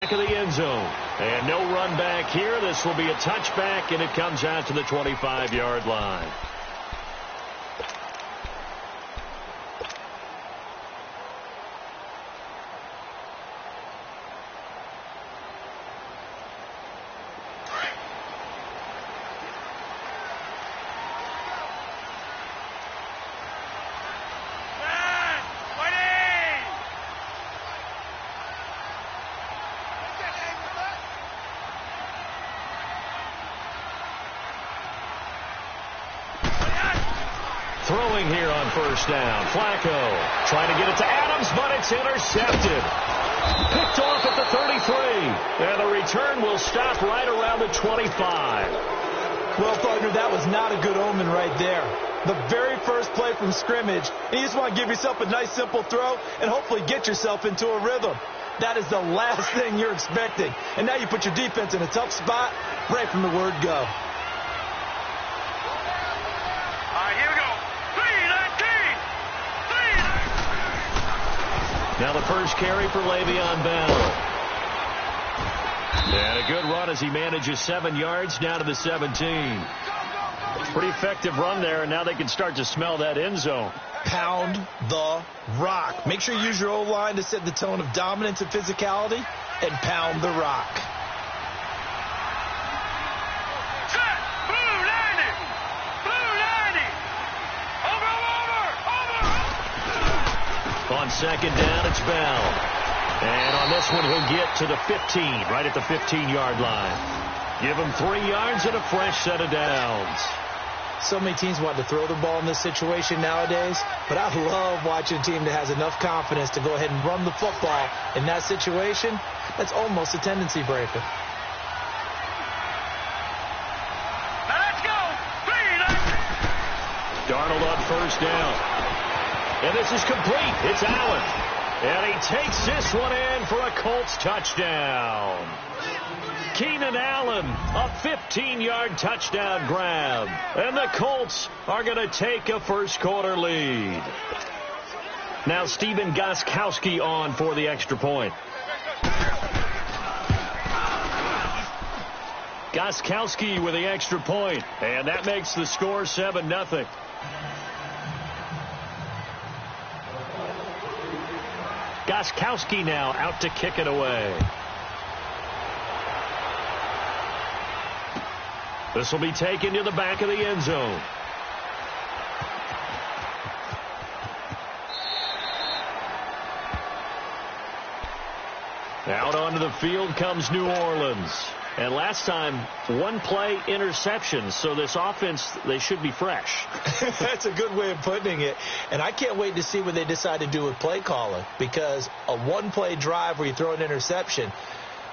back of the end zone. And no run back here. This will be a touchback, and it comes out to the 25-yard line. Throwing here on first down. Flacco trying to get it to Adams, but it's intercepted. Picked off at the 33. And the return will stop right around the 25. Well, partner, that was not a good omen right there. The very first play from scrimmage, and you just want to give yourself a nice, simple throw and hopefully get yourself into a rhythm. That is the last thing you're expecting. And now you put your defense in a tough spot right from the word go. Now the first carry for Le'Veon Bell. And a good run as he manages 7 yards down to the 17. Pretty effective run there, and now they can start to smell that end zone. Pound the rock. Make sure you use your O-line to set the tone of dominance and physicality, and pound the rock. On second down, it's Bell. And on this one, he'll get to the 15, right at the 15-yard line. Give him 3 yards and a fresh set of downs. So many teams want to throw the ball in this situation nowadays, but I love watching a team that has enough confidence to go ahead and run the football in that situation. That's almost a tendency breaker. Darnold on first down. And this is complete. It's Allen. And he takes this one in for a Colts touchdown. Keenan Allen, a 15-yard touchdown grab. And the Colts are going to take a first-quarter lead. Now Stephen Gostkowski on for the extra point. Gostkowski with the extra point. And that makes the score 7-0. Gostkowski now out to kick it away. This will be taken to the back of the end zone. Out onto the field comes New Orleans. And last time, one play interception, so this offense, they should be fresh. That's a good way of putting it. And I can't wait to see what they decide to do with play calling, because a one-play drive where you throw an interception,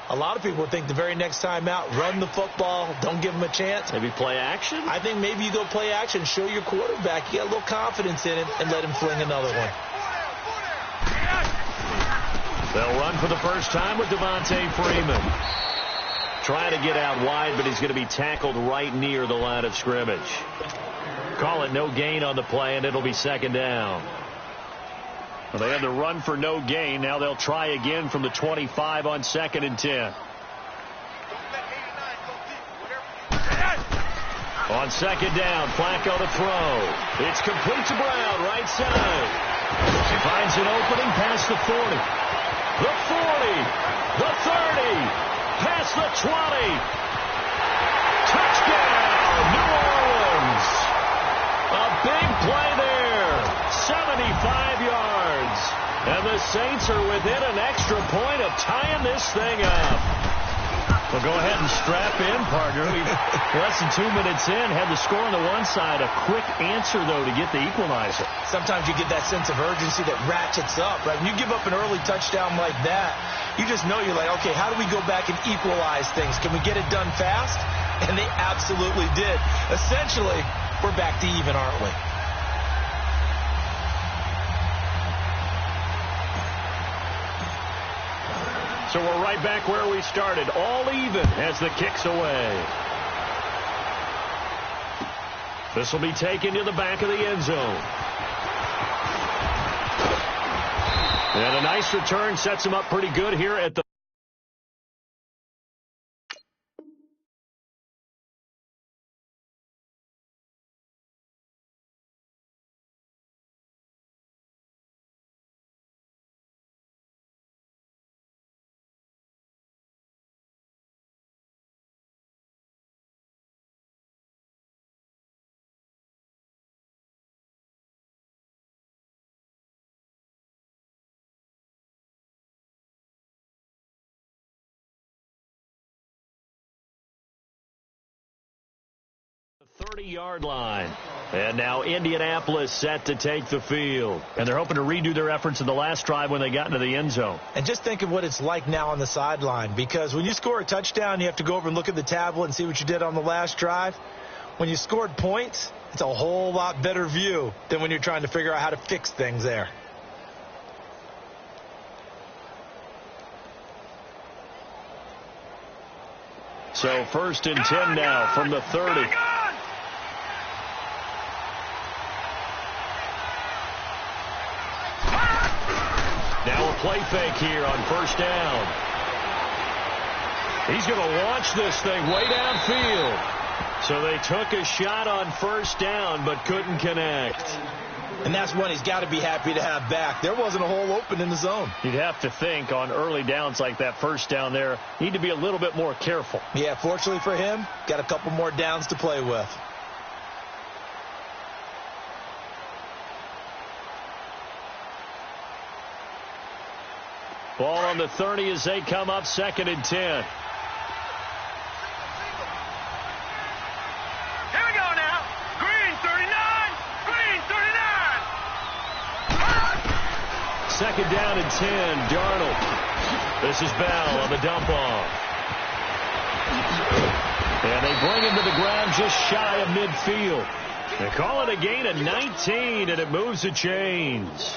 a lot of people think the very next time out, run the football, don't give them a chance. Maybe play action? I think maybe you go play action, show your quarterback you got a little confidence in him, and let him fling another one. They'll run for the first time with Devontae Freeman. Trying to get out wide, but he's going to be tackled right near the line of scrimmage. Call it no gain on the play, and it'll be second down. Well, they had to run for no gain. Now they'll try again from the 25 on 2nd and 10. On second down, Flacco to throw. It's complete to Brown, right side. He finds an opening past the 40. The 40. The 30. Past the 20. Touchdown, New Orleans. A big play there. 75 yards. And the Saints are within an extra point of tying this thing up. Well, go ahead and strap in, partner. We've less than 2 minutes in. Had the score on the one side. A quick answer, though, to get the equalizer. Sometimes you get that sense of urgency that ratchets up, right? When you give up an early touchdown like that, you just know you're like, okay, how do we go back and equalize things? Can we get it done fast? And they absolutely did. Essentially, we're back to even, aren't we? So we're right back where we started, all even as the kick's away. This will be taken to the back of the end zone. And a nice return sets him up pretty good here at the 30-yard line. And now Indianapolis set to take the field. And they're hoping to redo their efforts in the last drive when they got into the end zone. And just think of what it's like now on the sideline, because when you score a touchdown, you have to go over and look at the tablet and see what you did on the last drive. When you scored points, it's a whole lot better view than when you're trying to figure out how to fix things there. So 1st and 10 now from the 30. Now a play fake here on 1st down. He's going to launch this thing way downfield. So they took a shot on 1st down but couldn't connect. And that's one he's got to be happy to have back. There wasn't a hole open in the zone. You'd have to think on early downs like that 1st down there, need to be a little bit more careful. Yeah, fortunately for him, got a couple more downs to play with. Ball on the 30 as they come up 2nd and 10. Second down and 10, Darnold. This is Bell on the dump off. And they bring him to the ground just shy of midfield. They call it a gain of 19, and it moves the chains.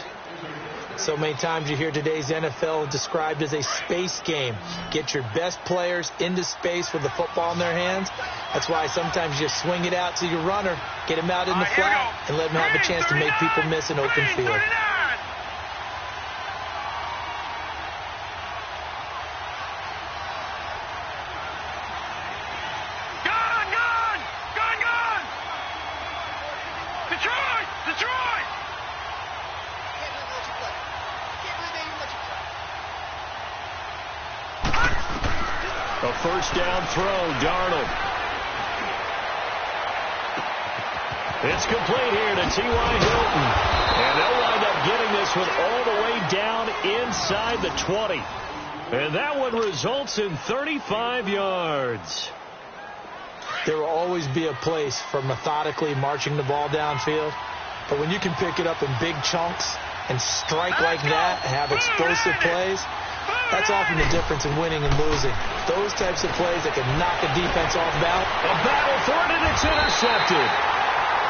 So many times you hear today's NFL described as a space game. Get your best players into space with the football in their hands. That's why sometimes you swing it out to your runner, get him out in the flat, and let him have a chance to make people miss an open field. A 1st down throw, Darnold. It's complete here to T.Y. Hilton. And they'll wind up getting this one all the way down inside the 20. And that one results in 35 yards. There will always be a place for methodically marching the ball downfield. But when you can pick it up in big chunks and strike like that and have explosive plays, that's often the difference in winning and losing. Those types of plays that can knock a defense off balance. A battle for it, and it's intercepted.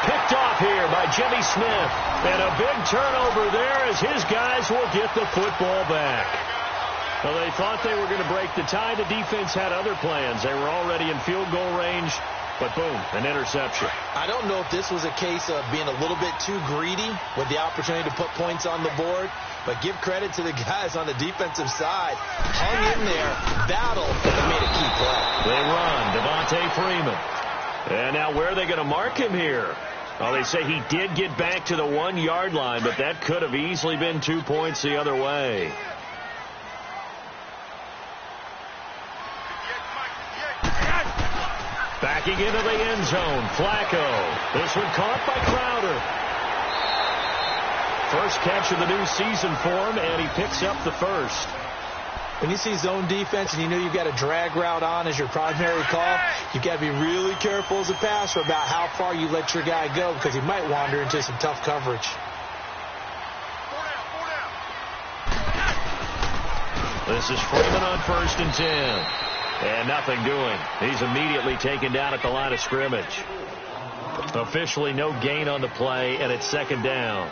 Picked off here by Jimmy Smith. And a big turnover there as his guys will get the football back. Well, they thought they were going to break the tie. The defense had other plans. They were already in field goal range. But boom, an interception. I don't know if this was a case of being a little bit too greedy with the opportunity to put points on the board, but give credit to the guys on the defensive side. Hung in there, battled, and made a key play. They run, Devontae Freeman. And now where are they going to mark him here? Well, they say he did get back to the 1-yard line, but that could have easily been 2 points the other way. Backing into the end zone, Flacco. This one caught by Crowder. First catch of the new season for him, and he picks up the first. When you see zone defense and you know you've got a drag route on as your primary call, you've got to be really careful as a passer about how far you let your guy go because he might wander into some tough coverage. This is Freeman on 1st and 10. And nothing doing. He's immediately taken down at the line of scrimmage. Officially no gain on the play, and it's 2nd down.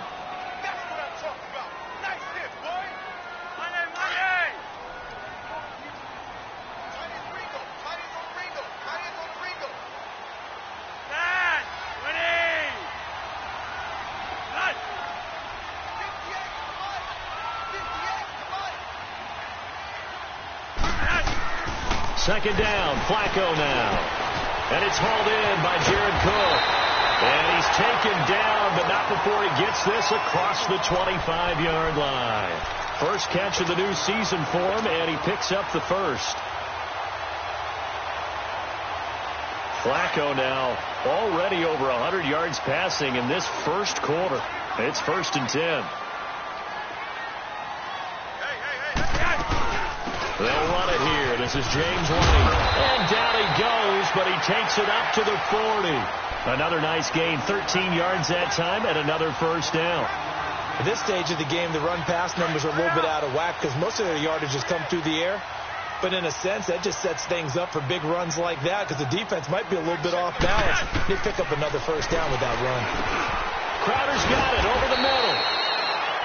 Second down, Flacco now. And it's hauled in by Jared Cook. And he's taken down, but not before he gets this across the 25-yard line. First catch of the new season for him, and he picks up the first. Flacco now already over 100 yards passing in this first quarter. It's 1st and 10. They'll run it here. This is James White. And down he goes, but he takes it up to the 40. Another nice gain, 13 yards that time, and another first down. At this stage of the game, the run-pass numbers are a little bit out of whack because most of their yardage has come through the air. But in a sense, that just sets things up for big runs like that because the defense might be a little bit off balance. They pick up another first down with that run. Crowder's got it over the middle.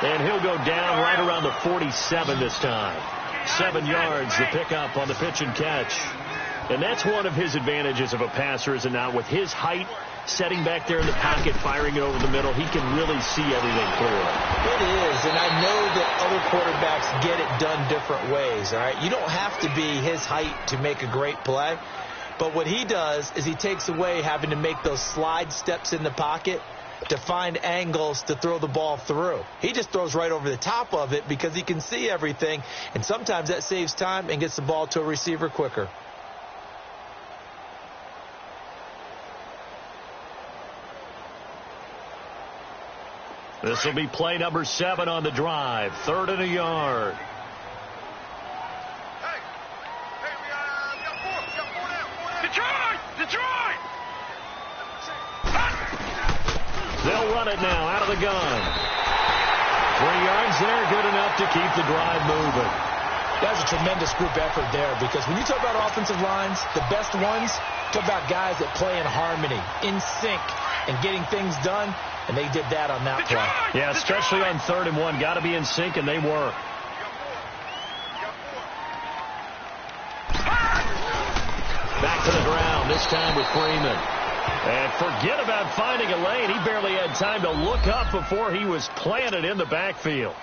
And he'll go down right around the 47 this time. 7 yards to pick up on the pitch and catch. And that's one of his advantages of a passer, is it not? With his height, setting back there in the pocket, firing it over the middle, he can really see everything clearly. It is, and I know that other quarterbacks get it done different ways, all right? You don't have to be his height to make a great play, but what he does is he takes away having to make those slide steps in the pocket to find angles to throw the ball through. He just throws right over the top of it because he can see everything, and sometimes that saves time and gets the ball to a receiver quicker. This will be play number 7 on the drive. 3rd and a yard. Detroit! They'll run it now out of the gun. 3 yards there, good enough to keep the drive moving. That's a tremendous group effort there because when you talk about offensive lines, the best ones, talk about guys that play in harmony, in sync, and getting things done. And they did that on that play. Yeah, especially on 3rd and 1. Got to be in sync, and they were. Back to the ground, this time with Freeman. And forget about finding a lane. He barely had time to look up before he was planted in the backfield.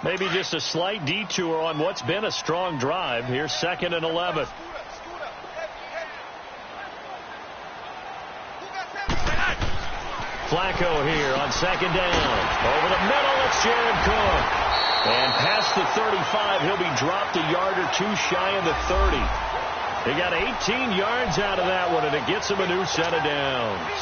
Maybe just a slight detour on what's been a strong drive. Here's 2nd and 11. Flacco here on 2nd down. Over the middle, it's Jared Cook. And past the 35, he'll be dropped a yard or two shy of the 30. They got 18 yards out of that one, and it gets him a new set of downs.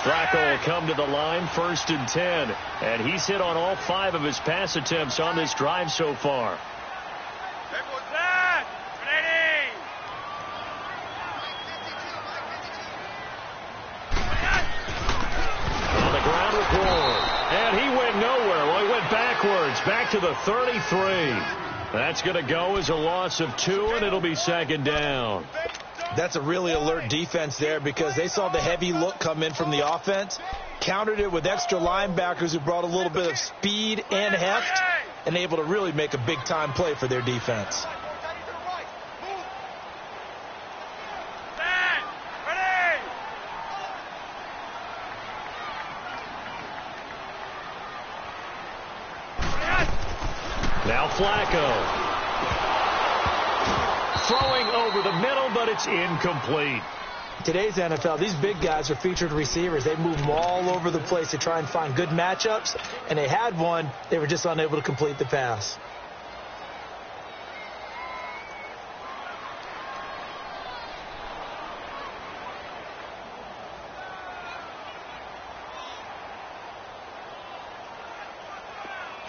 Flacco will come to the line, 1st and 10. And he's hit on all 5 of his pass attempts on this drive so far. And he went nowhere. Well, he went backwards, back to the 33. That's going to go as a loss of 2, and it'll be 2nd down. That's a really alert defense there because they saw the heavy look come in from the offense, countered it with extra linebackers who brought a little bit of speed and heft, and able to really make a big-time play for their defense. Now Flacco. Throwing over the middle, but it's incomplete. Today's NFL, these big guys are featured receivers. They move them all over the place to try and find good matchups, and they had one. They were just unable to complete the pass.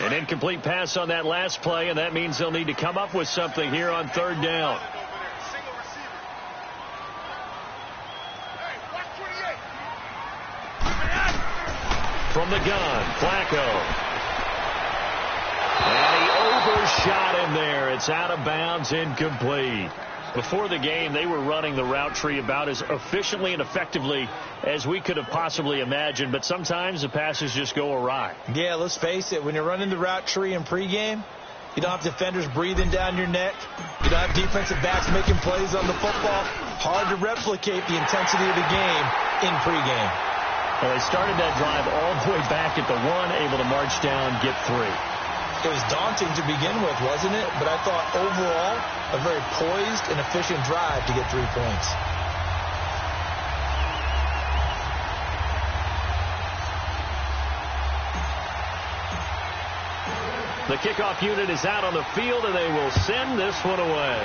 An incomplete pass on that last play, and that means they'll need to come up with something here on 3rd down. From the gun, Flacco. And he overshot him there. It's out of bounds, incomplete. Before the game, they were running the route tree about as efficiently and effectively as we could have possibly imagined, but sometimes the passes just go awry. Yeah, let's face it. When you're running the route tree in pregame, you don't have defenders breathing down your neck. You don't have defensive backs making plays on the football. Hard to replicate the intensity of the game in pregame. Well, they started that drive all the way back at the 1, able to march down, get 3. It was daunting to begin with, wasn't it? But I thought overall, a very poised and efficient drive to get 3 points. The kickoff unit is out on the field, and they will send this one away.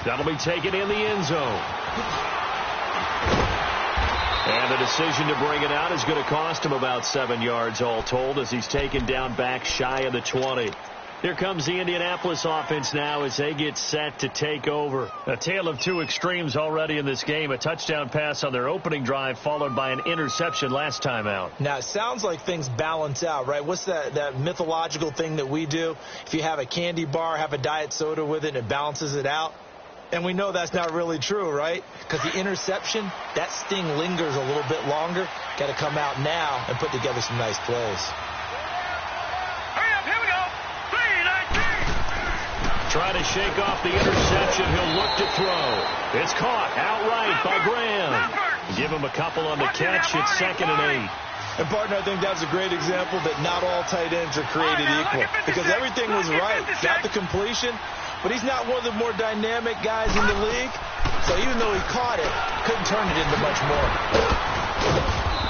That'll be taken in the end zone. And the decision to bring it out is going to cost him about 7 yards all told as he's taken down back shy of the 20. Here comes the Indianapolis offense now as they get set to take over. A tale of two extremes already in this game. A touchdown pass on their opening drive followed by an interception last time out. Now, it sounds like things balance out, right? What's that mythological thing that we do? If you have a candy bar, have a diet soda with it, it balances it out. And we know that's not really true, right? Because the interception, that sting lingers a little bit longer. Got to come out now and put together some nice plays. Try to shake off the interception. He'll look to throw. It's caught outright by Graham. Give him a couple on the catch. It's 2nd and 8. And, partner, I think that's a great example that not all tight ends are created equal. Because everything was right. Got the completion, but he's not one of the more dynamic guys in the league. So even though he caught it, couldn't turn it into much more.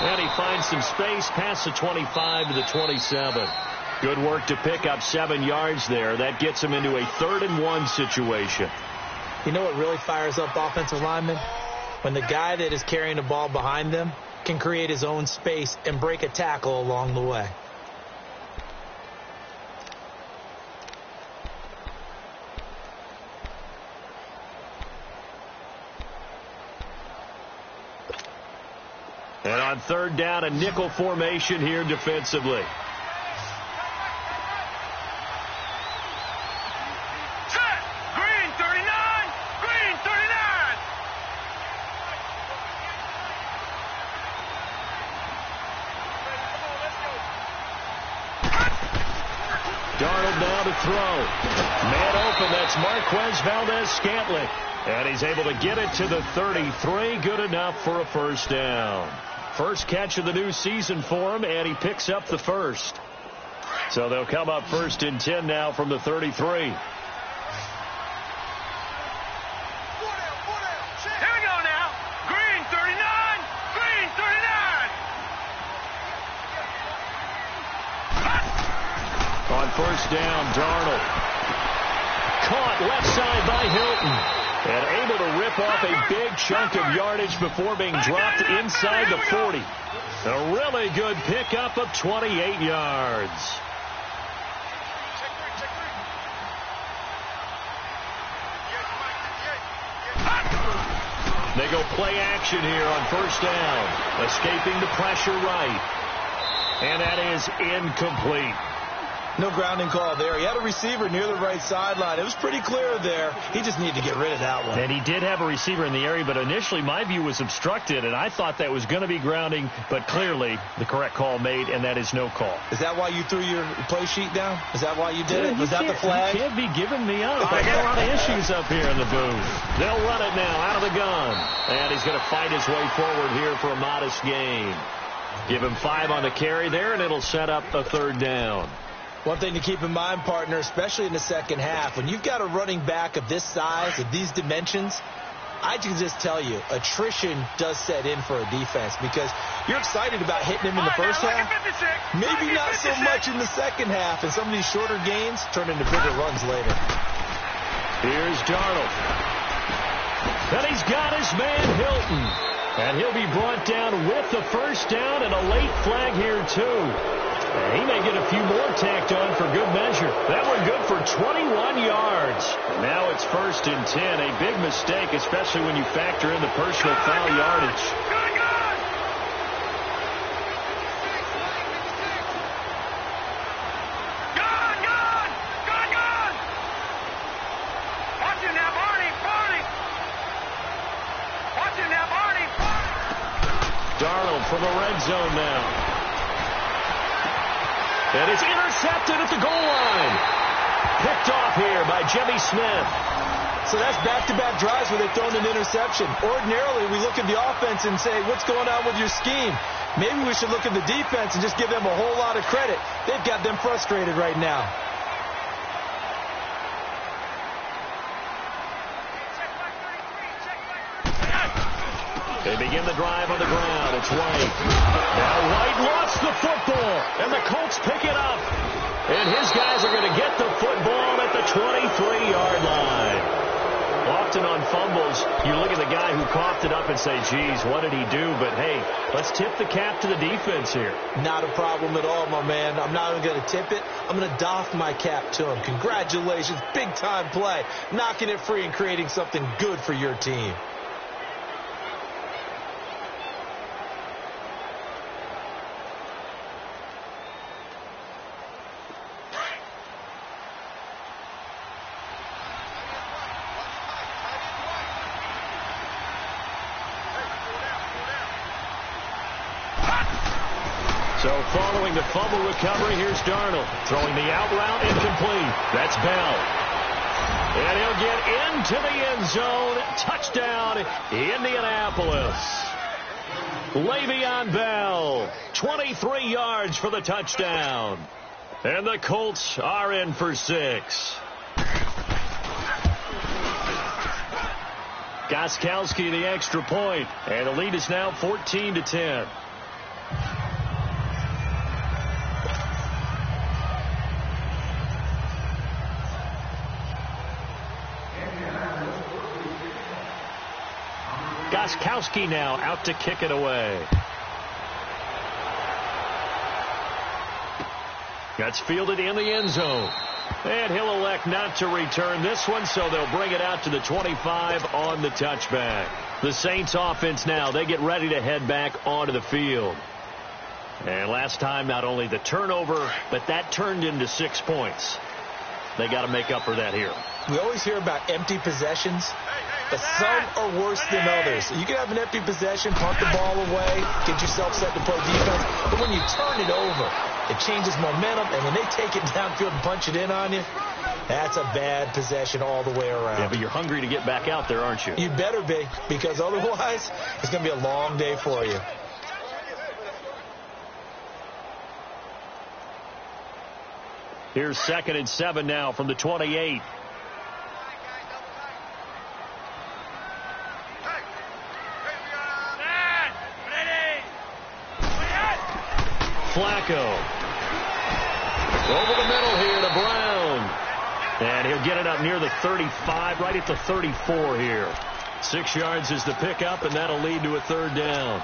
And he finds some space past the 25 to the 27. Good work to pick up 7 yards there. That gets him into a 3rd and 1 situation. You know what really fires up offensive linemen? When the guy that is carrying the ball behind them can create his own space and break a tackle along the way. And on 3rd down, a nickel formation here defensively. Darnold now to throw. Man open, that's Marquez Valdez-Scantling. And he's able to get it to the 33. Good enough for a 1st down. First catch of the new season for him, and he picks up the 1st. So they'll come up 1st and 10 now from the 33. On 1st down, Darnold. Caught left side by Hilton. And able to rip off a big chunk of yardage before being dropped inside the 40. A really good pickup of 28 yards. They go play action here on 1st down. Escaping the pressure right. And that is incomplete. No grounding call there. He had a receiver near the right sideline. It was pretty clear there. He just needed to get rid of that one. And he did have a receiver in the area, but initially my view was obstructed, and I thought that was going to be grounding, but clearly the correct call made, and that is no call. Is that why you threw your play sheet down? Is that why you did it? Was that the flag? You can't be giving me up. I got a lot of issues up here in the booth. They'll run it now out of the gun. And he's going to fight his way forward here for a modest gain. Give him 5 on the carry there, and it'll set up a 3rd down. One thing to keep in mind, partner, especially in the second half, when you've got a running back of this size, of these dimensions, I can just tell you, attrition does set in for a defense because you're excited about hitting him in the first half, maybe not so much in the second half, and some of these shorter gains turn into bigger runs later. Here's Darnold. And he's got his man Hilton. And he'll be brought down with the 1st down and a late flag here, too. And he may get a few more tacked on for good measure. That one good for 21 yards. And now it's 1st and 10. A big mistake, especially when you factor in the personal foul yardage. Darnold from the red zone now. And it's intercepted at the goal line. Picked off here by Jimmy Smith. So that's back-to-back drives where they've thrown an interception. Ordinarily, we look at the offense and say, what's going on with your scheme? Maybe we should look at the defense and just give them a whole lot of credit. They've got them frustrated right now. They begin the drive on the ground. It's White. Now White lost the football, and the Colts pick it up. And his guys are going to get the football at the 23-yard line. Often on and fumbles, you look at the guy who coughed it up and say, geez, what did he do? But, hey, let's tip the cap to the defense here. Not a problem at all, my man. I'm not even going to tip it. I'm going to doff my cap to him. Congratulations. Big-time play. Knocking it free and creating something good for your team. So following the fumble recovery, here's Darnold. Throwing the out route, incomplete. That's Bell. And he'll get into the end zone. Touchdown, Indianapolis. Le'Veon Bell, 23 yards for the touchdown. And the Colts are in for 6. Gostkowski the extra point. And the lead is now 14-10. Gostkowski now out to kick it away. That's fielded in the end zone. And he'll elect not to return this one, so they'll bring it out to the 25 on the touchback. The Saints offense now, they get ready to head back onto the field. And last time, not only the turnover, but that turned into 6 points. They got to make up for that here. We always hear about empty possessions, but some are worse than others. You can have an empty possession, punt the ball away, get yourself set to play defense, but when you turn it over, it changes momentum, and when they take it downfield and punch it in on you, that's a bad possession all the way around. Yeah, but you're hungry to get back out there, aren't you? You better be, because otherwise, it's going to be a long day for you. Here's 2nd and 7 now from the 28. Flacco. Over the middle here to Brown. And he'll get it up near the 35, right at the 34 here. 6 yards is the pickup, and that'll lead to a 3rd down.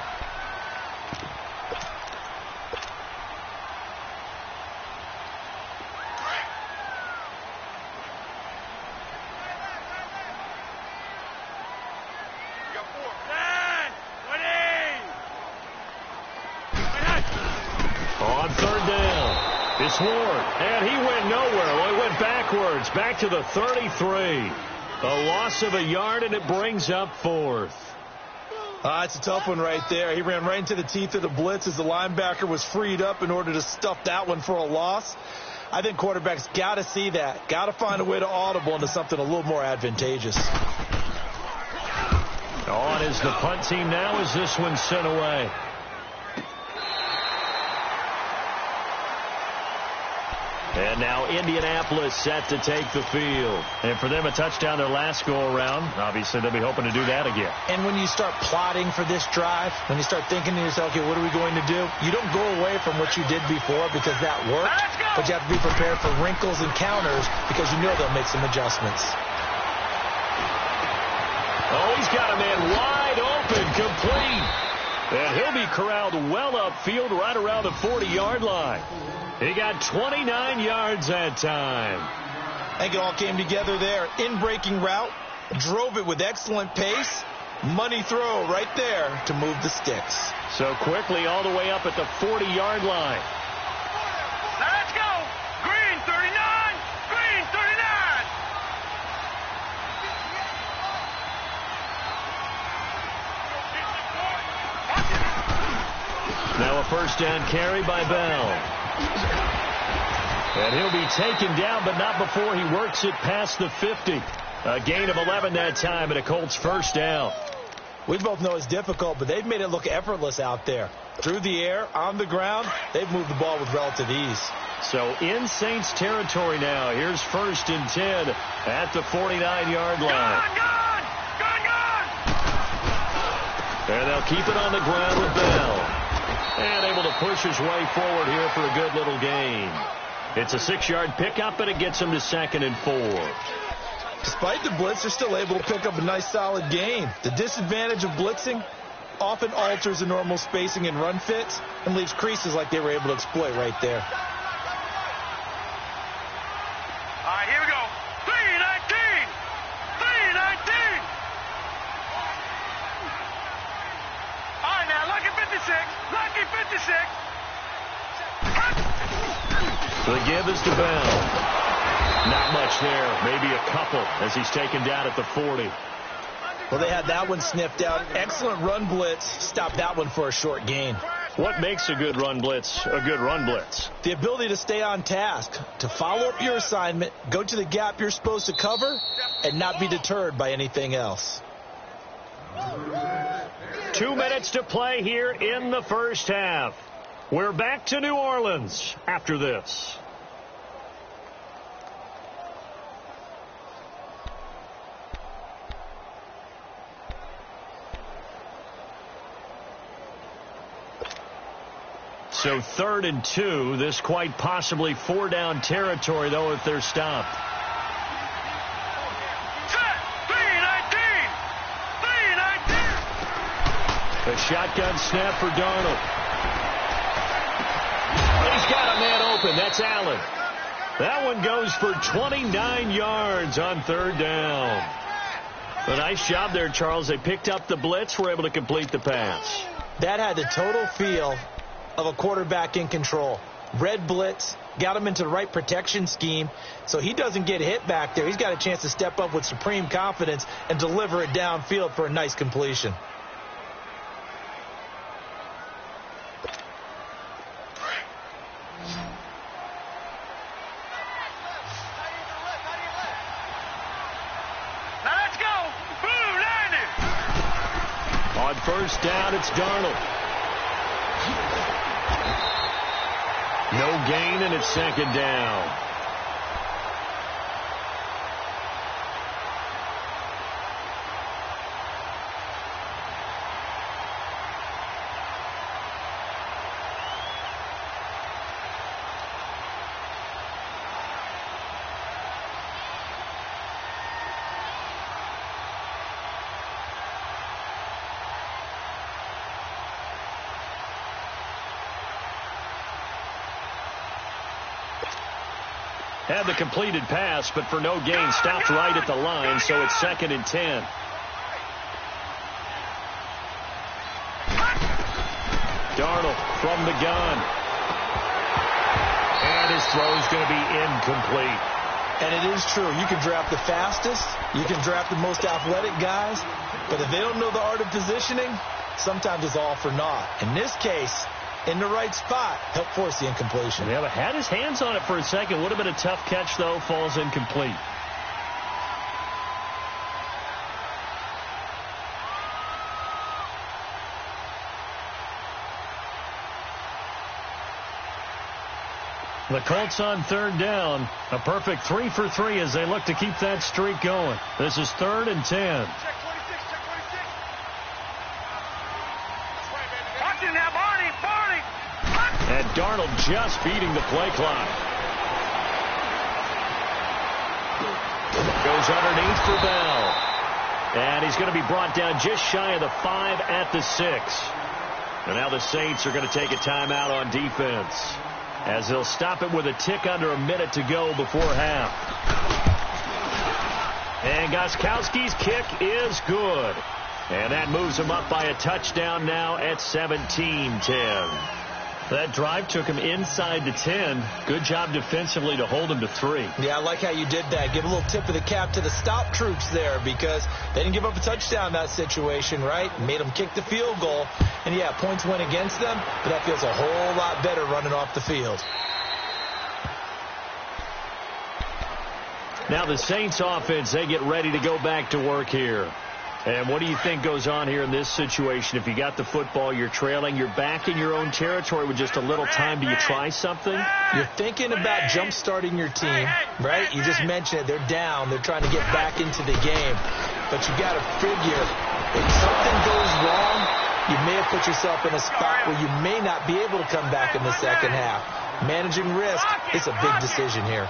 Ward, and he went nowhere. Well, he went backwards, back to the 33. A loss of a yard, and it brings up 4th. It's a tough one right there. He ran right into the teeth of the blitz as the linebacker was freed up in order to stuff that one for a loss. I think quarterbacks got to see that. Got to find a way to audible into something a little more advantageous. On is the punt team now as this one's sent away. And now Indianapolis set to take the field. And for them, a touchdown their last go-around. Obviously, they'll be hoping to do that again. And when you start plotting for this drive, when you start thinking to yourself, okay, what are we going to do? You don't go away from what you did before because that worked. But you have to be prepared for wrinkles and counters because you know they'll make some adjustments. Oh, he's got a man wide open, complete. And he'll be corralled well upfield right around the 40-yard line. He got 29 yards that time. I think it all came together there. In-breaking route, drove it with excellent pace. Money throw right there to move the sticks. So quickly all the way up at the 40-yard line. Let's go. Green 39. Green 39. Now a 1st down carry by Bell. And he'll be taken down, but not before he works it past the 50. A gain of 11 that time, and a Colts 1st down. We both know it's difficult, but they've made it look effortless out there. Through the air, on the ground, they've moved the ball with relative ease. So in Saints territory now. Here's 1st and 10 at the 49-yard line. And they'll keep it on the ground with Bell. And able to push his way forward here for a good little gain. It's a 6-yard pickup, and it gets him to 2nd and 4. Despite the blitz, they're still able to pick up a nice solid gain. The disadvantage of blitzing often alters the normal spacing and run fits and leaves creases like they were able to exploit right there. All right, here we go. 319! 319! All right, now, lucky 56. Lucky 56. The give is to Bell. Not much there. Maybe a couple as he's taken down at the 40. Well, they had that one sniffed out. Excellent run blitz. Stopped that one for a short gain. What makes a good run blitz a good run blitz? The ability to stay on task, to follow up your assignment, go to the gap you're supposed to cover, and not be deterred by anything else. 2 minutes to play here in the first half. We're back to New Orleans after this. So 3rd and 2. This quite possibly 4-down territory, though, if they're stopped. Set! 319! 319! A shotgun snap for Darnold. He's got a man open. That's Allen. That one goes for 29 yards on 3rd down. A nice job there, Charles. They picked up the blitz, were able to complete the pass. That had the total feel of a quarterback in control. Red blitz, got him into the right protection scheme, so he doesn't get hit back there. He's got a chance to step up with supreme confidence and deliver it downfield for a nice completion. Now let's go! Boom, landed! On 1st down, it's Darnold. No gain, and it's 2nd down. Had the completed pass, but for no gain, stopped right at the line, so it's 2nd and 10. Darnold from the gun. And his throw's going to be incomplete. And it is true. You can draft the fastest, you can draft the most athletic guys, but if they don't know the art of positioning, sometimes it's all for naught. In this case, in the right spot, helped force the incompletion. Yeah, but had his hands on it for a second. Would have been a tough catch, though. Falls incomplete. The Colts on 3rd down. A perfect 3 for 3 as they look to keep that streak going. This is 3rd and 10. Check 26, check 26. Watch it now, Barney, Barney. And Darnold just beating the play clock. Goes underneath for Bell. And he's going to be brought down just shy of the 5 at the 6. And now the Saints are going to take a timeout on defense, as they'll stop it with a tick under a minute to go before half. And Gostkowski's kick is good. And that moves him up by a touchdown now at 17-10. That drive took him inside the 10. Good job defensively to hold him to 3. Yeah, I like how you did that. Give a little tip of the cap to the stop troops there, because they didn't give up a touchdown in that situation, right? Made them kick the field goal. And, yeah, points went against them, but that feels a whole lot better running off the field. Now the Saints offense, they get ready to go back to work here. And what do you think goes on here in this situation? If you got the football, you're trailing, you're back in your own territory with just a little time. Do you try something? You're thinking about jump-starting your team, right? You just mentioned it. They're down. They're trying to get back into the game. But you got to figure, if something goes wrong, you may have put yourself in a spot where you may not be able to come back in the second half. Managing risk is a big decision here.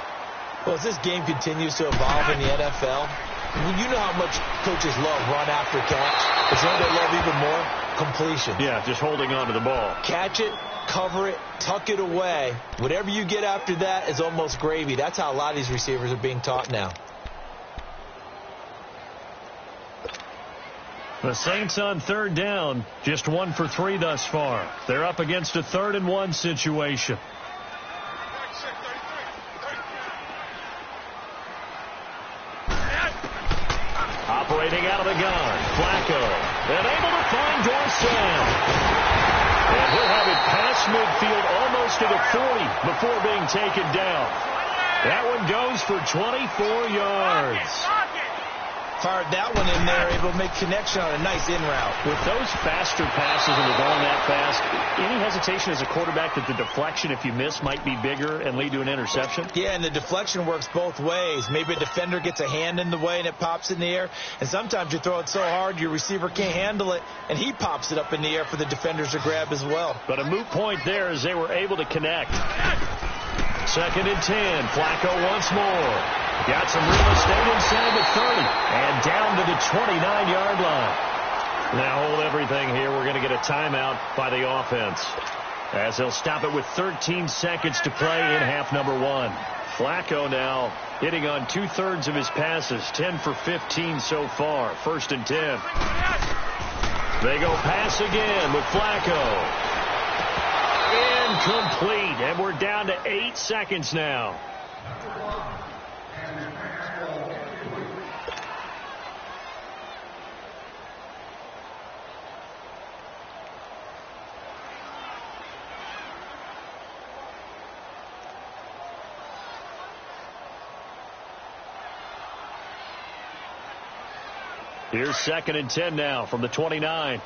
Well, as this game continues to evolve in the NFL, you know how much coaches love run after catch. But you know they love even more? Completion. Yeah, just holding on to the ball. Catch it, cover it, tuck it away. Whatever you get after that is almost gravy. That's how a lot of these receivers are being taught now. The Saints on third down, just 1 for 3 thus far. They're up against a 3rd and 1 situation. Operating out of the gun, Flacco, and able to find Dorsett. And he'll have it past midfield almost to the 40 before being taken down. That one goes for 24 yards. Fired that one in there, able to make connection on a nice in route. With those faster passes and they're going that fast, any hesitation as a quarterback that the deflection, if you miss, might be bigger and lead to an interception? Yeah, and the deflection works both ways. Maybe a defender gets a hand in the way and it pops in the air. And sometimes you throw it so hard your receiver can't handle it, and he pops it up in the air for the defenders to grab as well. But a moot point there as they were able to connect. 2nd and 10. Flacco once more. Got some real estate inside the 30 and down to the 29-yard line. Now hold everything here. We're going to get a timeout by the offense as they'll stop it with 13 seconds to play in half number 1. Flacco now hitting on 2/3 of his passes, 10 for 15 so far. 1st and 10. They go pass again with Flacco. Incomplete, and we're down to 8 seconds now. Here's 2nd and 10 now from the 29.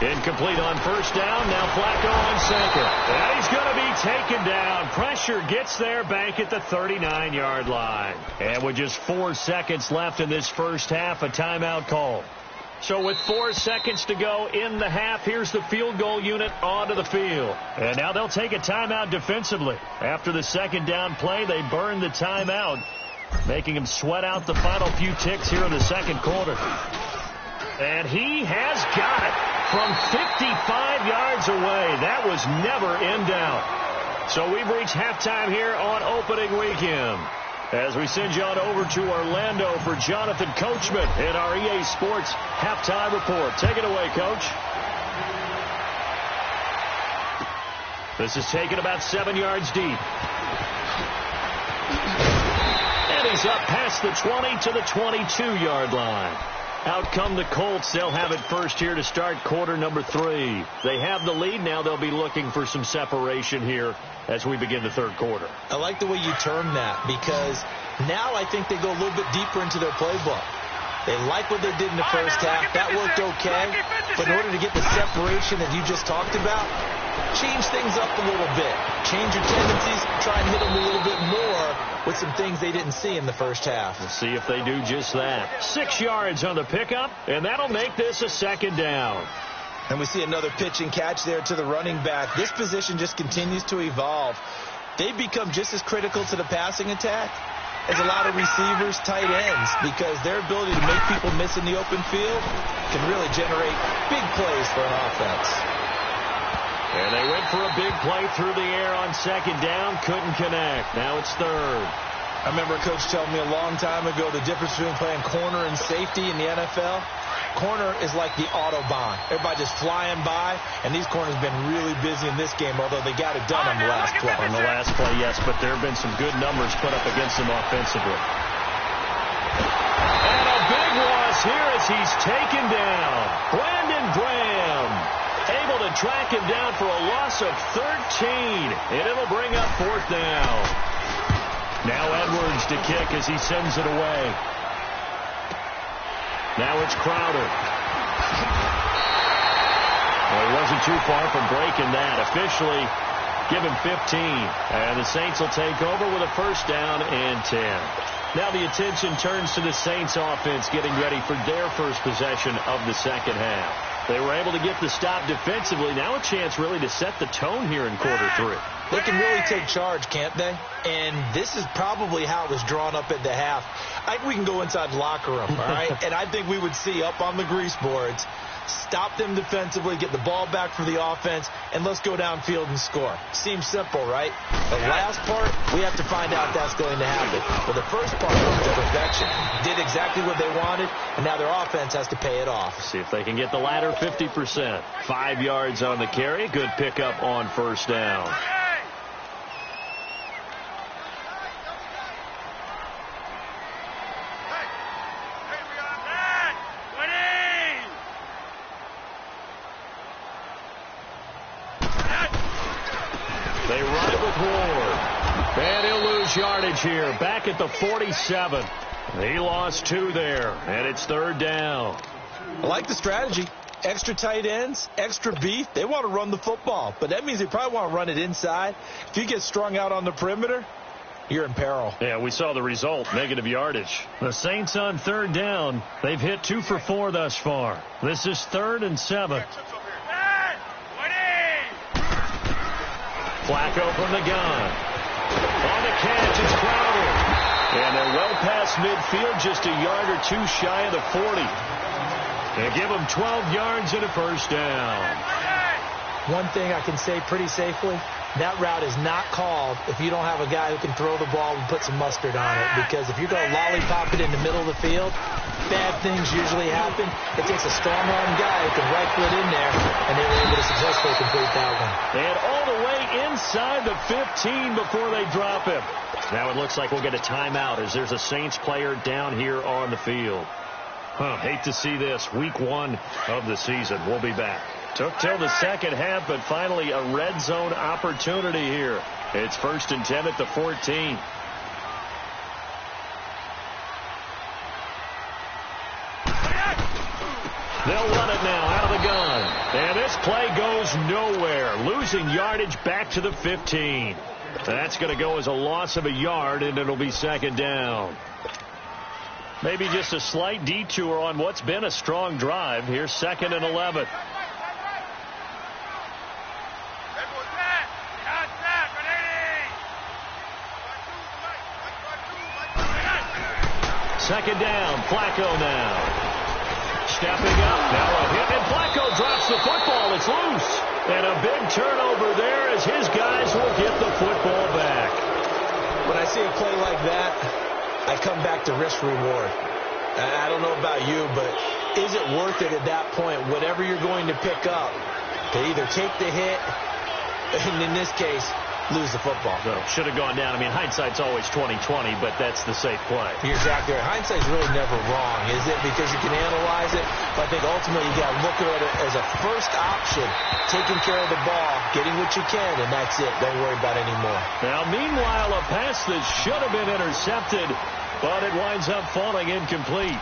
Incomplete on 1st down. Now Flacco on 2nd. And he's going to be taken down. Pressure gets there back at the 39-yard line. And with just 4 seconds left in this first half, a timeout call. So with 4 seconds to go in the half, here's the field goal unit onto the field. And now they'll take a timeout defensively. After the 2nd down play, they burn the timeout, making them sweat out the final few ticks here in the 2nd quarter. And he has got it from 55 yards away. That was never in doubt. So we've reached halftime here on opening weekend. As we send you on over to Orlando for Jonathan Coachman in our EA Sports Halftime Report. Take it away, Coach. This is taken about 7 yards deep. And he's up past the 20 to the 22-yard line. Out come the Colts. They'll have it first here to start quarter number 3. They have the lead. Now they'll be looking for some separation here as we begin the 3rd quarter. I like the way you term that, because now I think they go a little bit deeper into their playbook. They like what they did in the first half. That worked okay. But in order to get the separation that you just talked about, change things up a little bit. Change your tendencies. Try and hit them a little bit more with some things they didn't see in the first half. We'll see if they do just that. 6 yards on the pickup, and that'll make this a 2nd down. And we see another pitch and catch there to the running back. This position just continues to evolve. They've become just as critical to the passing attack as a lot of receivers, tight ends, because their ability to make people miss in the open field can really generate big plays for an offense. And they went for a big play through the air on 2nd down. Couldn't connect. Now it's 3rd. I remember a coach telling me a long time ago the difference between playing corner and safety in the NFL. Corner is like the Autobahn. Everybody just flying by, and these corners have been really busy in this game, although they got it done on the last play. On the last play, yes, but there have been some good numbers put up against them offensively. And a big loss here as he's taken down. Brandon Graham able to track him down for a loss of 13, and it'll bring up 4th down. Now Edwards to kick as he sends it away. Now it's Crowder. Well, he wasn't too far from breaking that. Officially, give him 15. And the Saints will take over with a 1st down and 10. Now the attention turns to the Saints offense getting ready for their first possession of the second half. They were able to get the stop defensively. Now a chance really to set the tone here in quarter 3. They can really take charge, can't they? And this is probably how it was drawn up at the half. I think we can go inside the locker room, all right? And I think we would see up on the grease boards, stop them defensively, get the ball back for the offense, and let's go downfield and score. Seems simple, right? The last part, we have to find out that's going to happen. But the first part was to perfection. Did exactly what they wanted, and now their offense has to pay it off. See if they can get the latter 50%. 5 yards on the carry. Good pickup on first down. They run it with Ward. And he'll lose yardage here. Back at the 47. He lost 2 there. And it's third down. I like the strategy. Extra tight ends, extra beef. They want to run the football. But that means they probably want to run it inside. If you get strung out on the perimeter, you're in peril. Yeah, we saw the result. Negative yardage. The Saints on third down. They've hit 2 for 4 thus far. This is 3rd and 7. Flacco from the gun. On the catch, it's Crowder. And they're well past midfield, just a yard or 2 shy of the 40. They give them 12 yards and a first down. One thing I can say pretty safely, that route is not called if you don't have a guy who can throw the ball and put some mustard on it. Because if you're going to lollipop it in the middle of the field, bad things usually happen. It takes a strong-arm guy who can rifle it in there, and they were able to successfully complete that one. And all the way inside the 15 before they drop him. Now it looks like we'll get a timeout as there's a Saints player down here on the field. Hate to see this. Week 1 of the season. We'll be back. Took till the second half, but finally a red zone opportunity here. It's 1st and 10 at the 14. They'll run it now out of the gun. And this play goes nowhere. Losing yardage back to the 15. That's going to go as a loss of a yard, and it'll be 2nd down. Maybe just a slight detour on what's been a strong drive. Here's 2nd and 11. Second down, Flacco now. Stepping up, now a hit, and Flacco drops the football. It's loose. And a big turnover there as his guys will get the football back. When I see a play like that, I come back to risk-reward. I don't know about you, but is it worth it at that point, whatever you're going to pick up, to either take the hit, and in this case, lose the football? So, should have gone down. I mean, hindsight's always 20/20, but that's the safe play. You're exactly right. Hindsight's really never wrong, is it? Because you can analyze it, but I think ultimately you got to look at it as a first option, taking care of the ball, getting what you can, and that's it. Don't worry about it anymore. Now, meanwhile, a pass that should have been intercepted, but it winds up falling incomplete.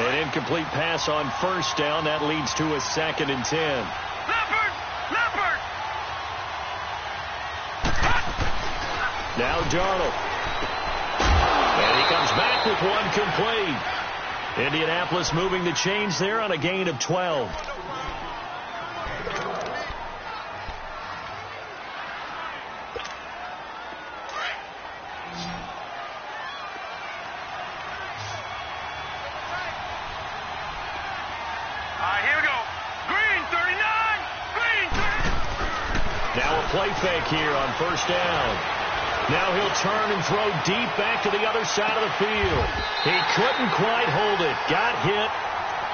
An incomplete pass on first down. That leads to a 2nd and 10. Now Darnold. And he comes back with one complete. Indianapolis moving the chains there on a gain of 12. Here we go. Green 39. Green 39. Now a play fake here on first down. Now he'll turn and throw deep back to the other side of the field. He couldn't quite hold it. Got hit.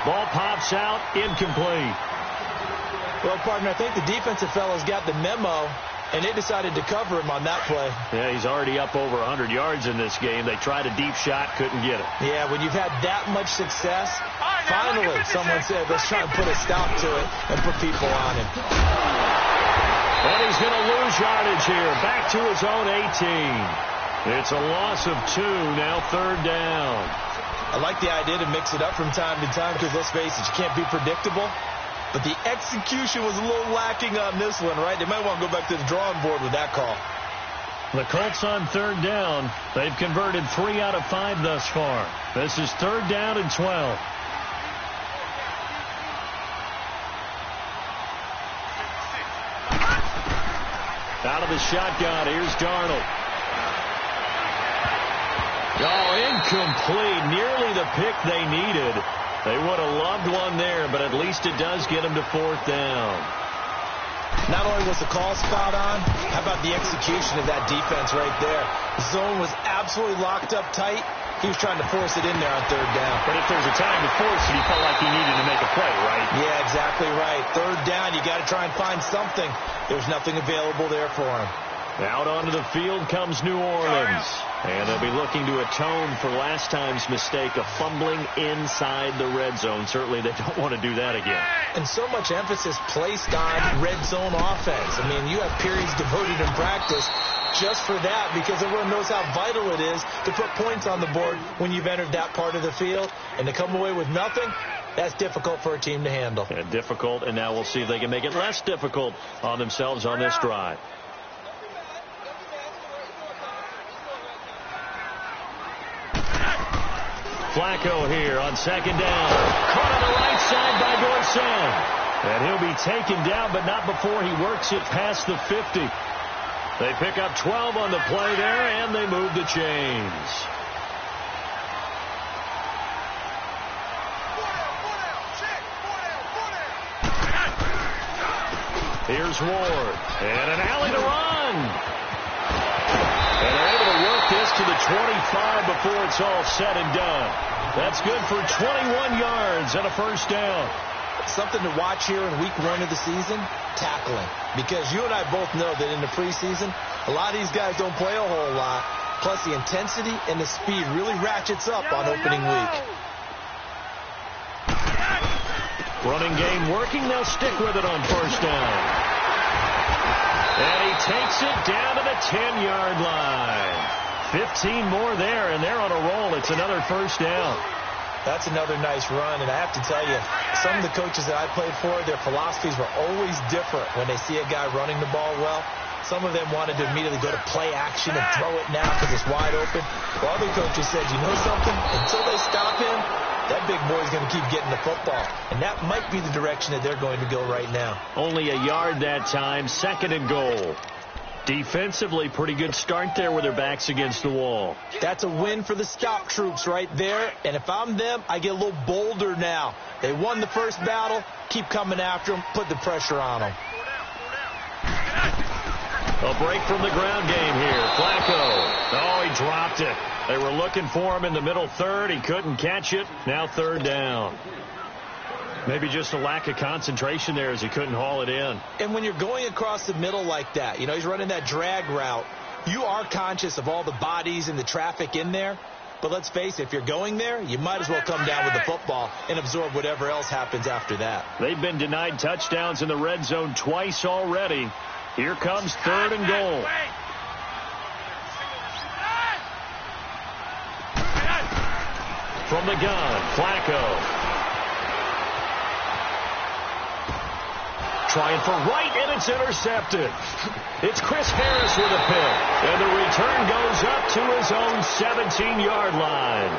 Ball pops out. Incomplete. Well, partner, I think the defensive fellas got the memo, and they decided to cover him on that play. Yeah, he's already up over 100 yards in this game. They tried a deep shot, couldn't get it. Yeah, when you've had that much success, finally someone said, let's try and put a stop to it and put people on him. And he's going to lose yardage here. Back to his own 18. It's a loss of 2. Now 3rd down. I like the idea to mix it up from time to time because, let's face it, you can't be predictable. But the execution was a little lacking on this one, right? They might want to go back to the drawing board with that call. The Colts on 3rd down. They've converted 3 out of 5 thus far. This is 3rd down and 12. Out of the shotgun, here's Darnold. Oh, incomplete. Nearly the pick they needed. They would have loved one there, but at least it does get them to 4th down. Not only was the call spot on, how about the execution of that defense right there? The zone was absolutely locked up tight. He was trying to force it in there on 3rd down. But if there's a time to force it, he felt like he needed to make a play, right? Yeah, exactly right. 3rd down, you got to try and find something. There's nothing available there for him. Out onto the field comes New Orleans. And they'll be looking to atone for last time's mistake of fumbling inside the red zone. Certainly they don't want to do that again. And so much emphasis placed on red zone offense. I mean, you have periods devoted in practice just for that, because everyone knows how vital it is to put points on the board when you've entered that part of the field. And to come away with nothing, that's difficult for a team to handle. And difficult, and now we'll see if they can make it less difficult on themselves on this drive. Flacco here on 2nd down. Caught on the right side by Dorsett. And he'll be taken down, but not before he works it past the 50. They pick up 12 on the play there, and they move the chains. Here's Ward. And an alley to run. And they're able to work this to the 25 before it's all said and done. That's good for 21 yards and a 1st down. Something to watch here in week 1 of the season, tackling. Because you and I both know that in the preseason, a lot of these guys don't play a whole lot. Plus the intensity and the speed really ratchets up on opening week. Running game working. They'll stick with it on 1st down. And he takes it down to the 10-yard line. 15 more there, and they're on a roll. It's another 1st down. That's another nice run, and I have to tell you, some of the coaches that I played for, their philosophies were always different when they see a guy running the ball well. Some of them wanted to immediately go to play action and throw it now because it's wide open. While other coaches said, you know something? Until they stop him, that big boy's going to keep getting the football. And that might be the direction that they're going to go right now. Only a yard that time, 2nd and goal. Defensively, pretty good start there with their backs against the wall. That's a win for the scout troops right there. And if I'm them, I get a little bolder now. They won the first battle. Keep coming after them. Put the pressure on them. A break from the ground game here. Flacco. Oh, he dropped it. They were looking for him in the middle 3rd. He couldn't catch it. Now 3rd down. Maybe just a lack of concentration there as he couldn't haul it in. And when you're going across the middle like that, you know, he's running that drag route, you are conscious of all the bodies and the traffic in there. But let's face it, if you're going there, you might as well come down with the football and absorb whatever else happens after that. They've been denied touchdowns in the red zone twice already. Here comes 3rd and goal. From the gun, Flacco. Trying for right, and it's intercepted. It's Chris Harris with a pick. And the return goes up to his own 17-yard line.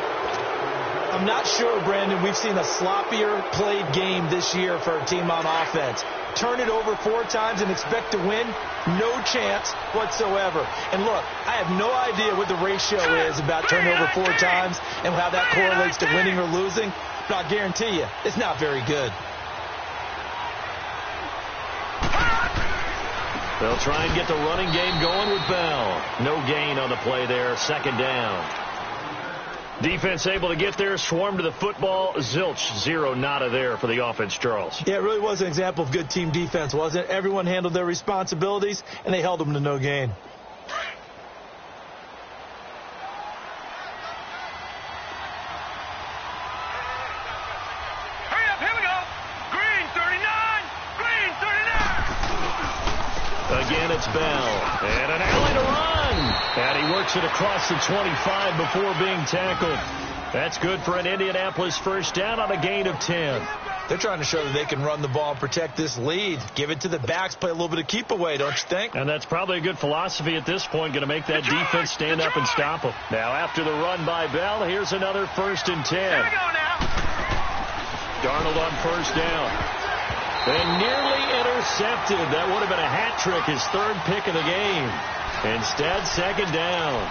I'm not sure, Brandon, we've seen a sloppier played game this year for a team on offense. Turn it over 4 times and expect to win? No chance whatsoever. And look, I have no idea what the ratio is about turning over 4 times and how that correlates to winning or losing. But I'll guarantee you, it's not very good. They'll try and get the running game going with Bell. No gain on the play there. 2nd down. Defense able to get there, swarm to the football. Zilch, 0 nada there for the offense, Charles. Yeah, it really was an example of good team defense, wasn't it? Everyone handled their responsibilities, and they held them to no gain. Hurry up, here we go. Green 39, green 39. Again, it's Bell. And an alley to run. And he works it across the 25 before being tackled. That's good for an Indianapolis 1st down on a gain of 10. They're trying to show that they can run the ball and protect this lead. Give it to the backs, play a little bit of keep away, don't you think? And that's probably a good philosophy at this point, going to make that defense stand up and stop them. Now, after the run by Bell, here's another 1st and 10. Here we go now. Darnold on 1st down. And nearly intercepted. That would have been a hat trick, his 3rd pick of the game. Instead, 2nd down.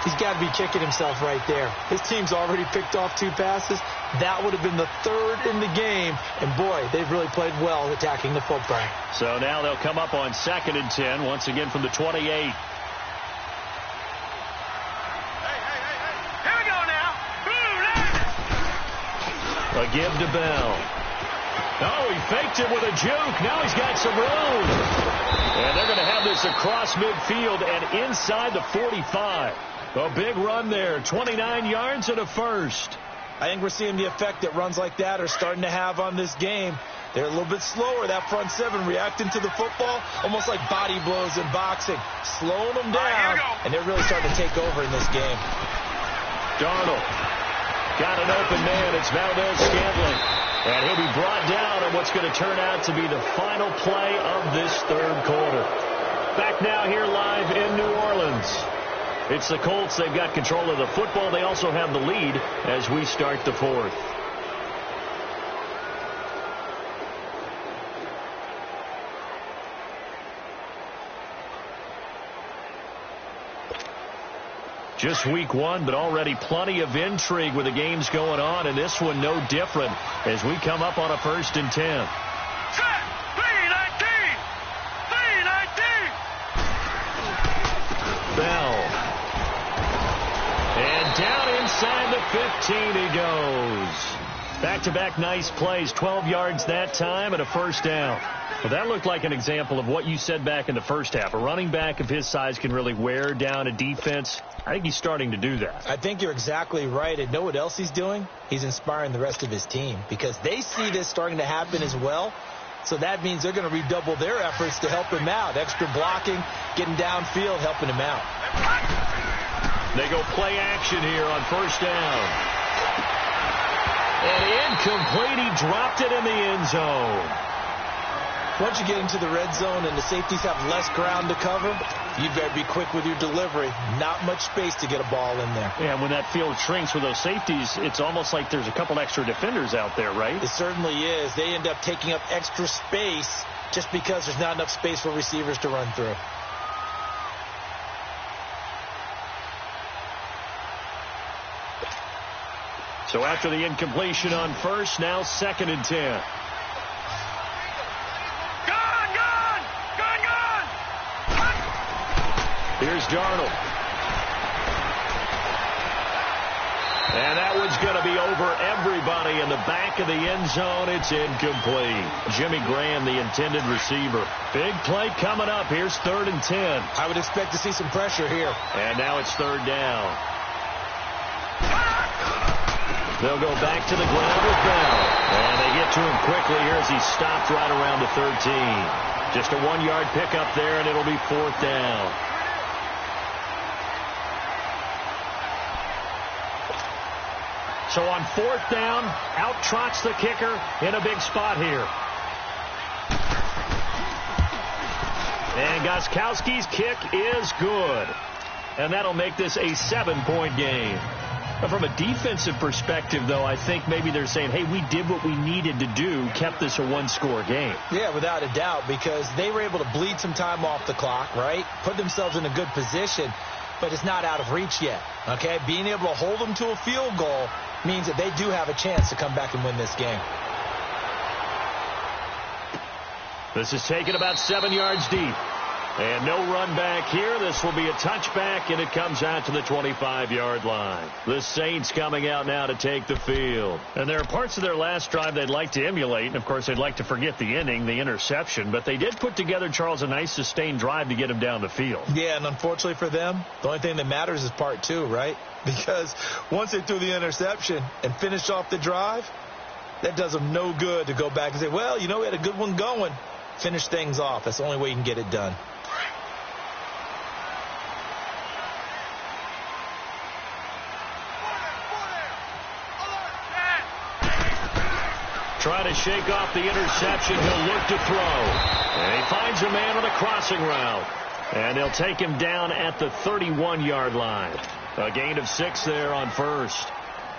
He's got to be kicking himself right there. His team's already picked off 2 passes. That would have been the 3rd in the game. And, boy, they've really played well attacking the football. So now they'll come up on 2nd and 10, once again from the 28. Here we go now. A give to Bell. Oh, he faked it with a juke. Now he's got some room. And they're going to have this across midfield and inside the 45. A big run there, 29 yards and a 1st. I think we're seeing the effect that runs like that are starting to have on this game. They're a little bit slower, that front 7, reacting to the football, almost like body blows in boxing, slowing them down, and they're really starting to take over in this game. Darnold got an open man. It's Valdez-Scantling. And he'll be brought down on what's going to turn out to be the final play of this 3rd quarter. Back now here live in New Orleans. It's the Colts. They've got control of the football. They also have the lead as we start the 4th. Just week 1, but already plenty of intrigue with the games going on, and this one no different as we come up on a 1st and 10. Set. 3-19. 3-19. Bell. And down inside the 15 he goes. Back-to-back nice plays, 12 yards that time and a 1st down. Well, that looked like an example of what you said back in the 1st half. A running back of his size can really wear down a defense. I think he's starting to do that. I think you're exactly right. And know what else he's doing? He's inspiring the rest of his team because they see this starting to happen as well. So that means they're going to redouble their efforts to help him out. Extra blocking, getting downfield, helping him out. They go play action here on 1st down. And incomplete. He dropped it in the end zone. Once you get into the red zone and the safeties have less ground to cover, you better be quick with your delivery. Not much space to get a ball in there. Yeah, when that field shrinks with those safeties, it's almost like there's a couple extra defenders out there, right? It certainly is. They end up taking up extra space just because there's not enough space for receivers to run through. So after the incompletion on 1st, now 2nd and 10. Here's Darnold. And that one's going to be over everybody in the back of the end zone. It's incomplete. Jimmy Graham, the intended receiver. Big play coming up. Here's 3rd and 10. I would expect to see some pressure here. And now it's 3rd down. They'll go back to the ground with Bell. And they get to him quickly here as he stopped right around the 13. Just a 1-yard pickup there, and it'll be 4th down. So on 4th down, out trots the kicker in a big spot here. And Gostkowski's kick is good. And that'll make this a 7-point game. But from a defensive perspective, though, I think maybe they're saying, hey, we did what we needed to do, kept this a 1-score game. Yeah, without a doubt, because they were able to bleed some time off the clock, right? Put themselves in a good position, but it's not out of reach yet, okay? Being able to hold them to a field goal means that they do have a chance to come back and win this game. This is taken about 7 yards deep. And no run back here. This will be a touchback, and it comes out to the 25-yard line. The Saints coming out now to take the field. And there are parts of their last drive they'd like to emulate. And, of course, they'd like to forget the inning, the interception. But they did put together, Charles, a nice sustained drive to get him down the field. Yeah, and unfortunately for them, the only thing that matters is part 2, right? Because once they threw the interception and finished off the drive, that does them no good to go back and say, well, you know, we had a good one going. Finish things off. That's the only way you can get it done. try to shake off the interception. He'll look to throw. And he finds a man on a crossing route. And they'll take him down at the 31-yard line. A gain of 6 there on first.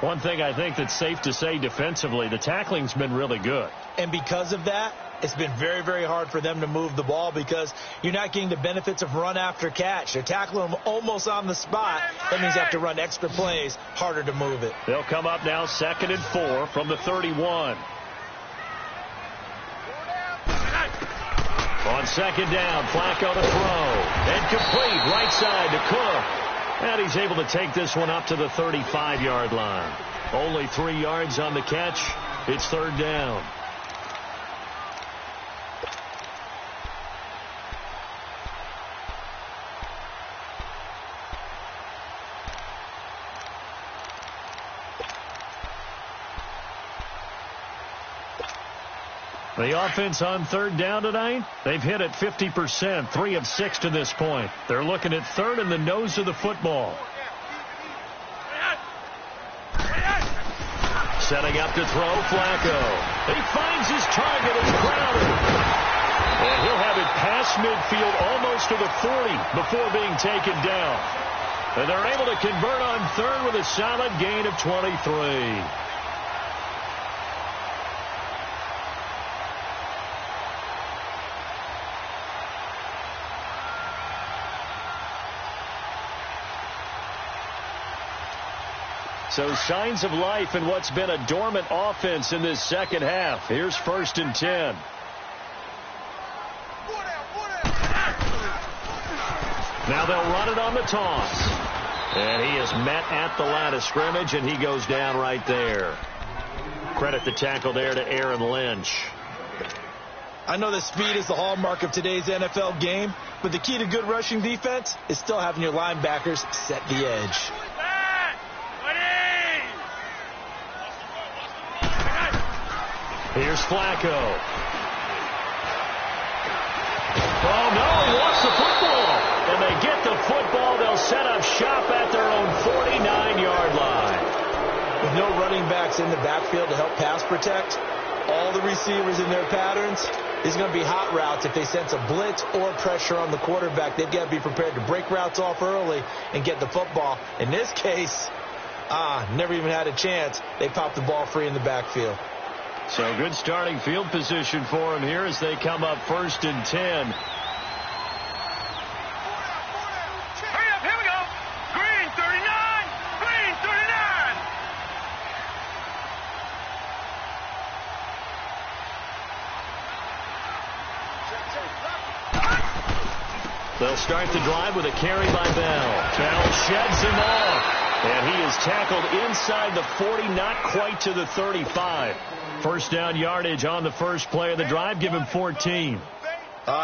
One thing I think that's safe to say defensively, the tackling's been really good. And because of that, it's been very, very hard for them to move the ball because you're not getting the benefits of run after catch. They're tackling them almost on the spot. That means you have to run extra plays, harder to move it. They'll come up now 2nd and 4 from the 31. On 2nd down, Flacco to throw. And complete, right side to Cook. And he's able to take this one up to the 35-yard line. Only 3 yards on the catch. It's 3rd down. The offense on 3rd down tonight, they've hit it 50%, 3 of 6 to this point. They're looking at 3rd in the nose of the football. Setting up to throw, Flacco. He finds his target, it's Crowder. And he'll have it past midfield almost to the 40 before being taken down. And they're able to convert on 3rd with a solid gain of 23. So signs of life in what's been a dormant offense in this second half. Here's 1st and 10. Now they'll run it on the toss. And he is met at the line of scrimmage, and he goes down right there. Credit the tackle there to Aaron Lynch. I know that speed is the hallmark of today's NFL game, but the key to good rushing defense is still having your linebackers set the edge. Here's Flacco. Oh, no, he lost the football. And they get the football. They'll set up shop at their own 49-yard line. With no running backs in the backfield to help pass protect, all the receivers in their patterns, is going to be hot routes. If they sense a blitz or pressure on the quarterback, they've got to be prepared to break routes off early and get the football. In this case, never even had a chance. They popped the ball free in the backfield. So good starting field position for him here as they come up 1st and 10. Hurry up, here we go. Green 39. Green 39. They'll start the drive with a carry by Bell. Bell sheds him off. And he is tackled inside the 40, not quite to the 35. 1st down yardage on the first play of the drive. Give him 14.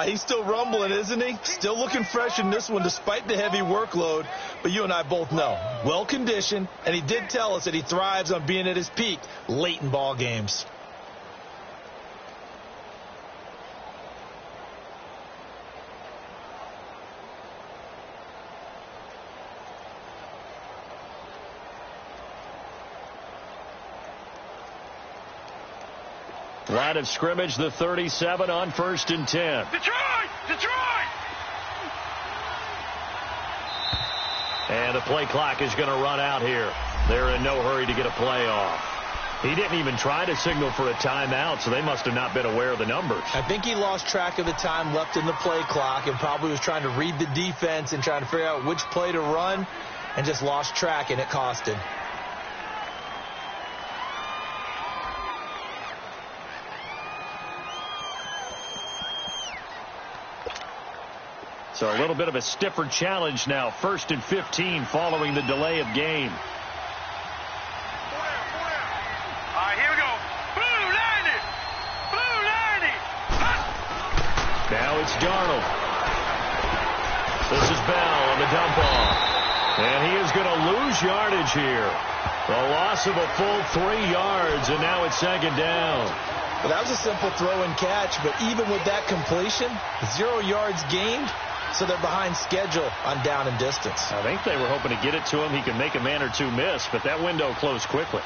He's still rumbling, isn't he? Still looking fresh in this one despite the heavy workload. But you and I both know, well-conditioned, and he did tell us that he thrives on being at his peak late in ball games. Line of scrimmage, the 37 on 1st and 10. Detroit! Detroit! And the play clock is going to run out here. They're in no hurry to get a play off. He didn't even try to signal for a timeout, so they must have not been aware of the numbers. I think he lost track of the time left in the play clock and probably was trying to read the defense and trying to figure out which play to run and just lost track, and it cost him. So a little bit of a stiffer challenge now. 1st and 15 following the delay of game. All right, here we go. Blue 90. Blue 90. Now it's Darnold. This is Bell on the dump off. And he is going to lose yardage here. The loss of a full 3 yards, and now it's 2nd down. Well, that was a simple throw and catch, but even with that completion, 0 yards gained. So they're behind schedule on down and distance. I think they were hoping to get it to him. He could make a man or two miss, but that window closed quickly.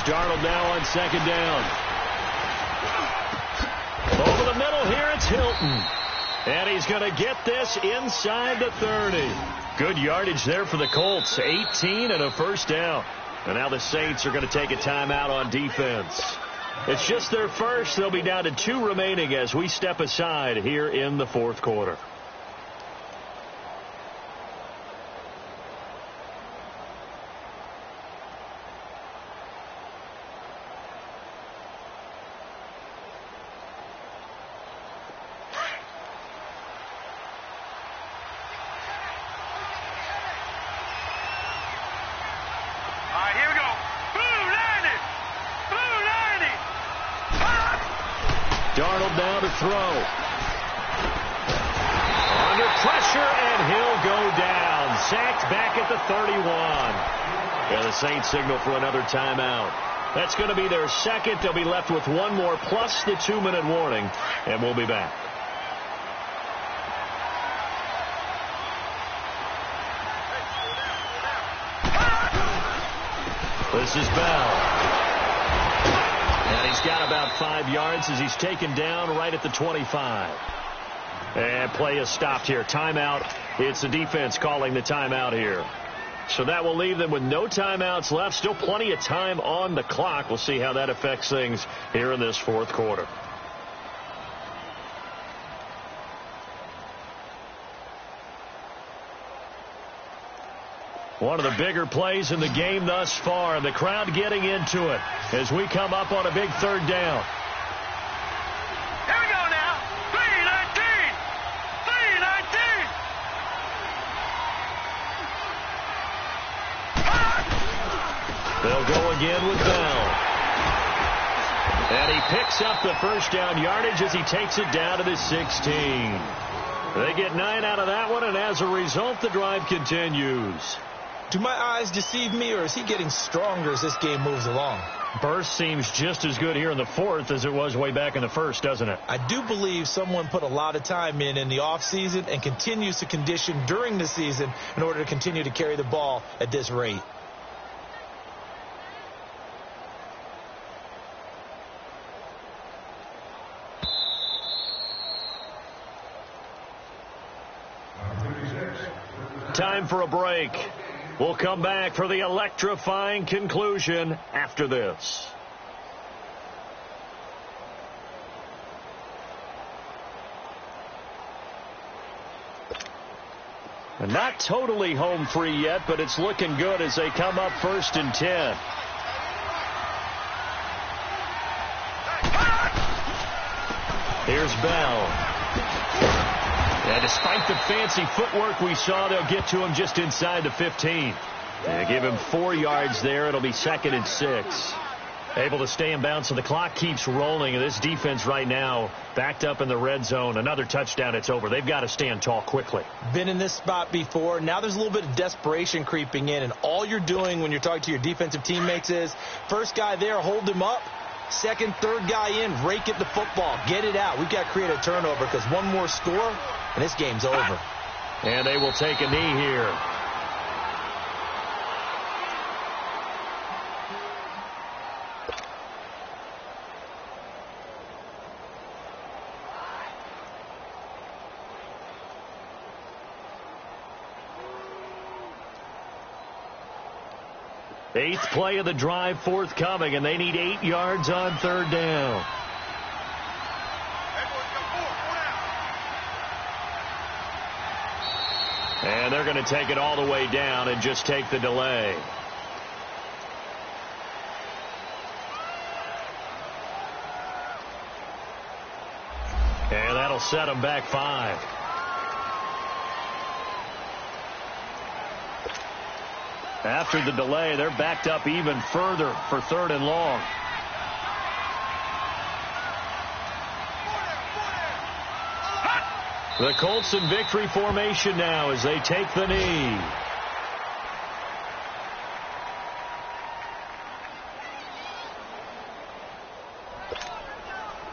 Darnold now on second down. Over the middle here, it's Hilton. And he's going to get this inside the 30. Good yardage there for the Colts. 18 and a first down. And now the Saints are going to take a timeout on defense. It's just their first. They'll be down to 2 remaining as we step aside here in the fourth quarter. Darnold now to throw. Under pressure, and he'll go down. Sacked back at the 31. And the Saints signal for another timeout. That's going to be their second. They'll be left with one more plus the 2-minute warning, and we'll be back. This is Bell. And he's got about 5 yards as he's taken down right at the 25. And play is stopped here. Timeout. It's the defense calling the timeout here. So that will leave them with no timeouts left. Still plenty of time on the clock. We'll see how that affects things here in this fourth quarter. One of the bigger plays in the game thus far. The crowd getting into it as we come up on a big third down. Here we go now. 3-19. 3-19. They'll go again with Bell. And he picks up the first down yardage as he takes it down to the 16. They get 9 out of that one, and as a result, the drive continues. Do my eyes deceive me, or is he getting stronger as this game moves along? Burst seems just as good here in the fourth as it was way back in the first, doesn't it? I do believe someone put a lot of time in the offseason and continues to condition during the season in order to continue to carry the ball at this rate. Time for a break. We'll come back for the electrifying conclusion after this. And not totally home free yet, but it's looking good as they come up 1st and 10. Here's Bell. And despite the fancy footwork we saw, they'll get to him just inside the 15. They give him 4 yards there. It'll be 2nd and 6. Able to stay in bounds, so the clock keeps rolling. And this defense right now backed up in the red zone. Another touchdown, it's over. They've got to stand tall quickly. Been in this spot before. Now there's a little bit of desperation creeping in. And all you're doing when you're talking to your defensive teammates is, first guy there, hold him up. Second, third guy in, rake at the football. Get it out. We've got to create a turnover because one more score, and this game's over. And they will take a knee here. Eighth play of the drive forthcoming, and they need 8 yards on third down. And they're going to take it all the way down and just take the delay. And that'll set them back 5. After the delay, they're backed up even further for 3rd and long. The Colts in victory formation now as they take the knee.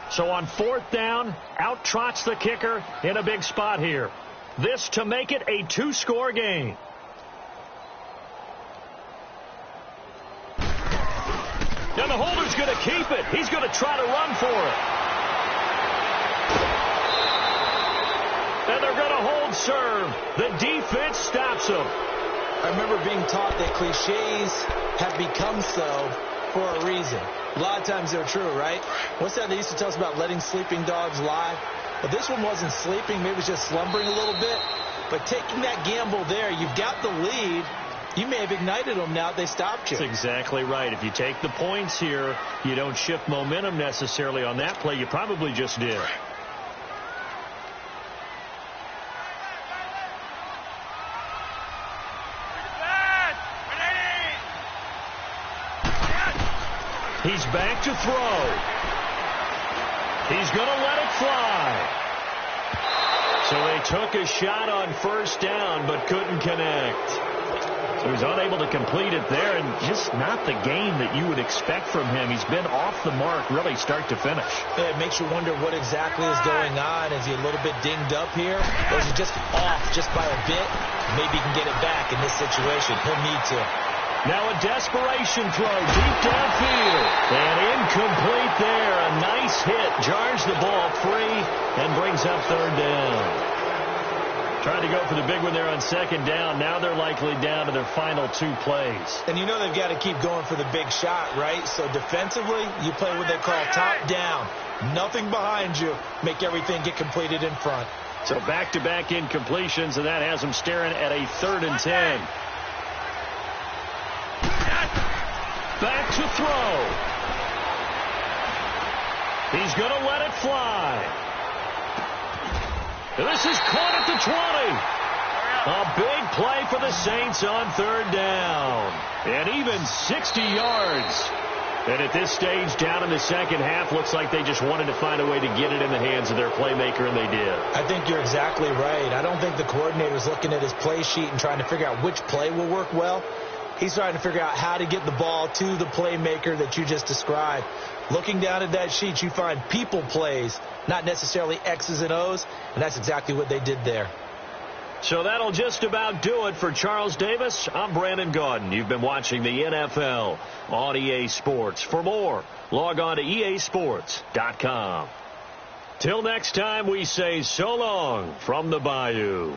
So on 4th down, out trots the kicker in a big spot here. This to make it a 2-score game. And the keep it. He's going to try to run for it. And they're going to hold serve. The defense stops him. I remember being taught that cliches have become so for a reason. A lot of times they're true, right? What's that they used to tell us about letting sleeping dogs lie? But this one wasn't sleeping. Maybe it was just slumbering a little bit. But taking that gamble there, you've got the lead. You may have ignited them now that they stopped you. That's exactly right. If you take the points here, you don't shift momentum necessarily on that play. You probably just did. He's back to throw. He's going to let it fly. So they took a shot on first down but couldn't connect. So he's unable to complete it there, and just not the game that you would expect from him. He's been off the mark really start to finish. Yeah, it makes you wonder what exactly is going on. Is he a little bit dinged up here? Or is he just off just by a bit? Maybe he can get it back in this situation. He'll need to. Now a desperation throw deep downfield. And incomplete there. A nice hit. Jars the ball free and brings up third down. Trying to go for the big one there on second down. Now they're likely down to their final 2 plays. And you know they've got to keep going for the big shot, right? So defensively, you play what they call top down. Nothing behind you. Make everything get completed in front. So back-to-back incompletions, and that has them staring at a 3rd and 10. Back to throw. He's going to let it fly. And this is caught at the 20. A big play for the Saints on 3rd down. And even 60 yards. And at this stage, down in the second half, looks like they just wanted to find a way to get it in the hands of their playmaker, and they did. I think you're exactly right. I don't think the coordinator's looking at his play sheet and trying to figure out which play will work well. He's trying to figure out how to get the ball to the playmaker that you just described. Looking down at that sheet, you find people plays, not necessarily X's and O's, and that's exactly what they did there. So that'll just about do it for Charles Davis. I'm Brandon Gaudin. You've been watching the NFL on EA Sports. For more, log on to easports.com. Till next time, we say so long from the Bayou.